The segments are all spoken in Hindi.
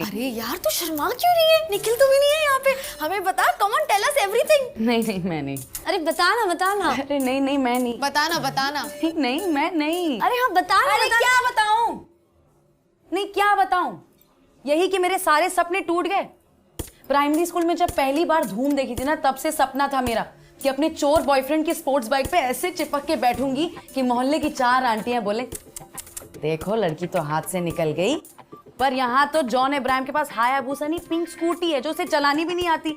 अरे यार तू शर्मा क्यों रही है? निखिल तो भी नहीं है यहाँ पे, हमें बता, come on tell us everything. नहीं मैं नहीं। अरे बता ना। अरे नहीं मैं नहीं। बताना। नहीं मैं नहीं। अरे हाँ बता ना। अरे क्या बताऊं? नहीं क्या बताऊं? यही कि मेरे सारे सपने टूट गए। प्राइमरी स्कूल में जब पहली बार धूम देखी थी ना, तब से सपना था मेरा कि अपने चोर बॉयफ्रेंड की स्पोर्ट्स बाइक पे ऐसे चिपक के बैठूंगी कि मोहल्ले की 4 आंटियां बोले देखो लड़की तो हाथ से निकल गई। पर यहाँ तो जॉन अब्राहम के पास हायाबुसा नहीं पिंक स्कूटी है जो उसे चलानी भी नहीं आती।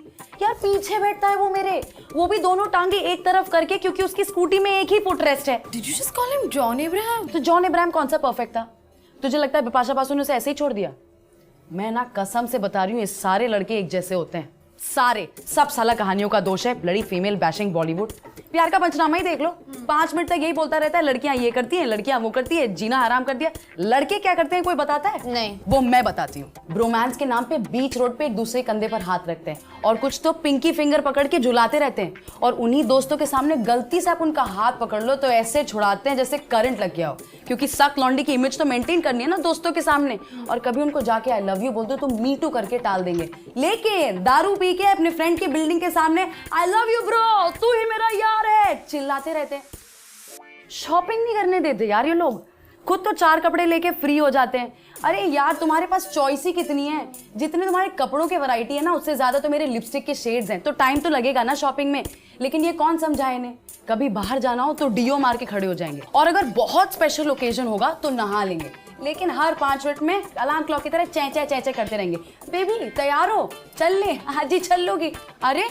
यार पीछे बैठता है वो मेरे, वो भी दोनों टांगे एक तरफ करके, क्योंकि उसकी स्कूटी में एक ही फुट रेस्ट है। Did you just call him John Abraham? तो जॉन अब्राहम कौन सा परफेक्ट था? तुझे लगता है बिपाशा बासु ने उसे ऐसे ही छोड़ दिया? मैं ना कसम से बता रही हूँ, ये सारे लड़के एक जैसे होते हैं, सारे, सब साला कहानियों का दोष है। Bloody female bashing Bollywood. प्यार का पंचनामा ही देख लो, 5 मिनट तक यही बोलता रहता है, लड़कियां ये करती हैं, लड़कियां वो करती है, जीना हराम कर दिया। लड़के क्या करते हैं कोई बताता है? नहीं। वो मैं बताती हूँ। ब्रोमांस के नाम पे बीच रोड पे एक दूसरे कंधे पर हाथ रखते हैं, और कुछ तो पिंकी फिंगर पकड़ के झुलाते रहते हैं, और उन्हीं दोस्तों के सामने गलती से आप उनका हाथ पकड़ लो तो ऐसे छुड़ाते हैं जैसे करंट लग गया हो, क्योंकि सक लॉन्डी की इमेज तो मेंटेन करनी है ना दोस्तों के सामने। और कभी उनको जाके आई लव यू बोल दो तो मी टू करके टाल देंगे, लेकिन दारू पी के अपने फ्रेंड की बिल्डिंग के सामने आई लव यू ब्रो, तू ही मेरा यार है, चिल्लाते रहते हैं। शॉपिंग नहीं करने देते यार ये लोग, खुद तो 4 कपड़े लेके फ्री हो जाते हैं। अरे यार तुम्हारे पास चॉइस ही कितनी है, जितने तुम्हारे कपड़ों के वैरायटी है ना, उससे ज्यादा तो मेरे लिपस्टिक के शेड्स हैं, तो टाइम तो लगेगा ना शॉपिंग में। लेकिन ये कौन समझाए इन्हें? कभी बाहर जाना हो तो डीओ मार के खड़े हो जाएंगे, और अगर बहुत स्पेशल ओकेजन होगा तो नहा लेंगे, लेकिन हर 5 मिनट में अलार्म क्लॉक की तरह चै करते रहेंगे। बेबी तैयार हो, चल ले, आज ही चल लोगी। अरे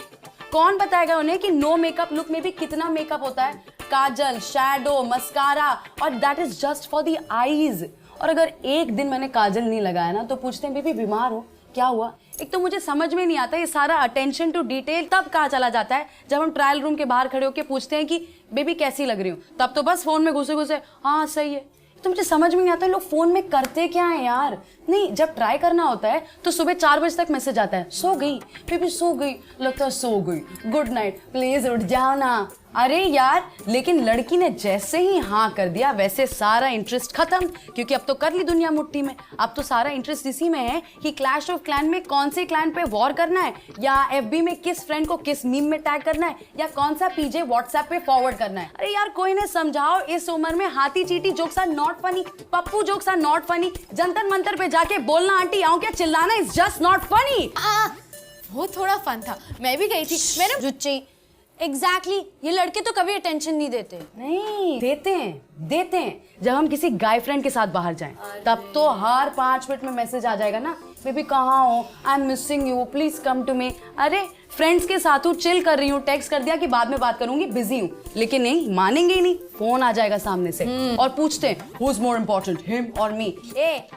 कौन बताएगा उन्हें कि नो मेकअप लुक में भी कितना मेकअप होता है? काजल, शैडो, मस्कारा, और that is just for the eyes. और अगर एक दिन मैंने काजल नहीं लगाया ना तो पूछते हैं बेबी बीमार हो, क्या हुआ? एक तो मुझे समझ में नहीं आता ये सारा अटेंशन टू डिटेल तब कहाँ चला जाता है जब हम ट्रायल रूम के बाहर खड़े होकर पूछते हैं कि बेबी कैसी लग रही हूँ, तब तो बस फोन में घुसे हाँ सही है। तो मुझे समझ में नहीं आता लोग फोन में करते क्या है यार। नहीं, जब ट्राई करना होता है तो सुबह 4 बजे तक मैसेज आता है, सो गई बेबी, सो गई, लगता है सो गई, गुड नाइट, प्लीज उठ जाओ ना। अरे यार, लेकिन लड़की ने जैसे ही हाँ कर दिया वैसे सारा इंटरेस्ट खत्म, क्योंकि अब तो कर ली दुनिया मुट्ठी में। अब तो सारा इंटरेस्ट इसी में है कि क्लैश ऑफ क्लैन में कौन से क्लैन पे वॉर करना है, या एफबी में किस फ्रेंड को किस मीम में टैग करना है, या कौन सा पीजे व्हाट्सएप पे फॉरवर्ड करना है। अरे यार कोई ने समझाओ, इस उम्र में हाथी चीटी jokes are not funny, Pappu jokes are not funny, Jantar Mantar पे जाके बोलना आंटी आओ क्या चिल्लाना इज जस्ट नॉट फनी। वो थोड़ा फन था, मैं भी गई थी। मैंने जुच्ची एग्जैक्टली ये लड़के तो कभी अटेंशन नहीं देते। नहीं देते हैं जब हम किसी गाय फ्रेंड के साथ बाहर जाएं, तब तो हर 5 मिनट में मैसेज आ जाएगा ना, बेबी कहाँ हो, I am missing you, please come to me. अरे फ्रेंड्स के साथ हूँ, चिल कर रही हूँ, टेक्स्ट कर दिया कि बाद में बात करूंगी, बिजी हूँ, लेकिन नहीं मानेंगे ही नहीं, फोन आ जाएगा सामने से और पूछते हैं who is more important, him और me?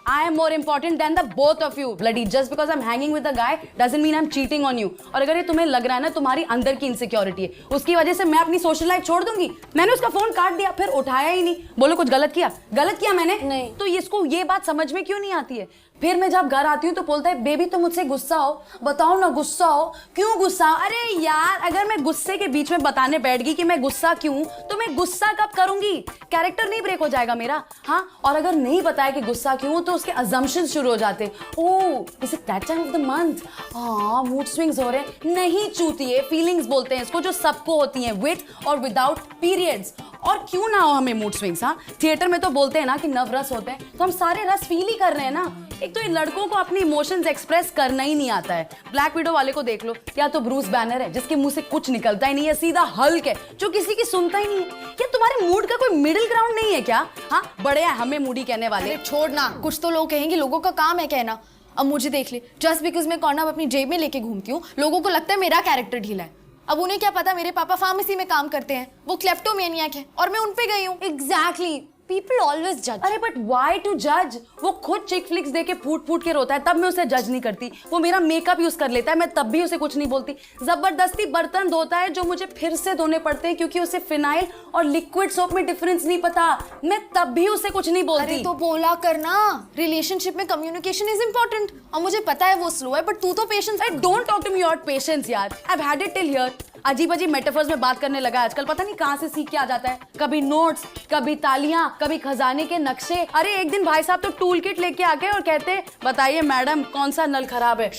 I am more important than the both of you bloody, just because I am hanging with a guy doesn't mean I am cheating on you. और अगर ये तुम्हें लग रहा है ना तुम्हारी अंदर की इनसिक्योरिटी है, उसकी वजह से मैं अपनी सोशल लाइफ छोड़ दूंगी। मैंने उसका फोन काट दिया, फिर उठाया ही नहीं, बोलो कुछ गलत किया मैंने? नहीं। तो इसको ये बात समझ में क्यों नहीं आती है? फिर मैं जब घर आती हूँ तो बोलता है बेबी तुम मुझसे गुस्सा हो, बताओ ना गुस्सा हो, क्यों गुस्सा? अरे यार अगर मैं गुस्से के बीच में बताने बैठ गई कि मैं गुस्सा क्यों, तो मैं गुस्सा कब करूंगी? कैरेक्टर नहीं ब्रेक हो जाएगा मेरा? हाँ, और अगर नहीं बताया कि गुस्सा क्यों तो उसके अजम्पशंस शुरू हो जाते। Oh is it that time of the month, हाँ मूड स्विंग्स हो रहे। नहीं चूतिए, फीलिंग्स बोलते हैं इसको, जो सबको होती हैं विद और विदाउट पीरियड्स। और क्यों ना हो हमें मूड स्विंग्स? हाँ, थिएटर में तो बोलते हैं ना कि नव रस होते हैं, तो हम सारे रस फील ही कर रहे हैं ना। एक तो इन लड़कों को अपनी इमोशंस एक्सप्रेस करना ही नहीं आता है। ब्लैक विडो वाले को देख लो, या तो ब्रूस बैनर है जिसके मुंह से कुछ निकलता ही नहीं है, सीधा हल्क है जो किसी की सुनता ही नहीं है। क्या तुम्हारे मूड का कोई मिडिल ग्राउंड नहीं है क्या? हाँ, बड़े हैं हमें मूडी कहने वाले। छोड़ ना, कुछ तो लोग कहेंगे, लोगों का काम है कहना। अब मुझे देख ले, जस्ट बिकॉज मैं कॉर्नर अपनी जेब में लेके घूमती हूँ, लोगों को लगता है मेरा कैरेक्टर ढीला है। अब उन्हें क्या पता मेरे पापा फार्मेसी में काम करते हैं, वो क्लेप्टोमेनियक है और मैं उन पे गई हूँ। एग्जैक्टली, पीपल ऑलवेज जज। अरे बट व्हाई टू जज? वो खुद चिक फ्लिक्स देके फूट के रोता है, तब मैं उसे जज नहीं करती। वो मेरा मेकअप यूज कर लेता है, मैं तब भी उसे कुछ नहीं बोलती। जबरदस्ती बर्तन धोता है जो मुझे फिर से धोने पड़ते हैं क्योंकि उसे फिनाइल और लिक्विड सोप में डिफरेंस नहीं पता, मैं तब भी उसे कुछ नहीं बोलती। अरे तो बोला करना, रिलेशनशिप में कम्युनिकेशन इज इंपॉर्टेंट। और मुझे पता है वो स्लो है, बट तू तो patience. Don't talk to me about patience यार, I have had it till here. अजीब अजीब मेटाफर्स में बात करने लगा है आजकल, पता नहीं कहाँ से सीख के आ जाता है। कभी नोट्स, कभी तालियां, कभी खजाने के नक्शे। अरे एक दिन भाई साहब तो टूल किट लेके आ गए और कहते बताइए मैडम कौन सा नल खराब है।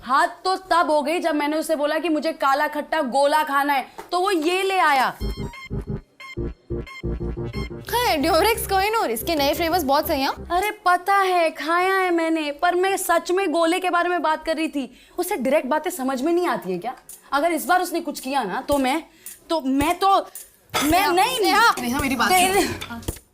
हाथ तो तब हो गई जब मैंने उसे बोला कि मुझे काला खट्टा गोला खाना है, तो वो ये ले आया। हाँ, ड्यूरेक्स कोहिनूर, इसके नए फ्लेवर्स बहुत सही हैं। अरे पता है, खाया है मैंने, पर मैं सच में गोले के बारे में बात कर रही थी। उसे डायरेक्ट बातें समझ में नहीं आती है क्या? अगर इस बार उसने कुछ किया ना तो मैं नहीं। नेहा, मेरी बात सुन।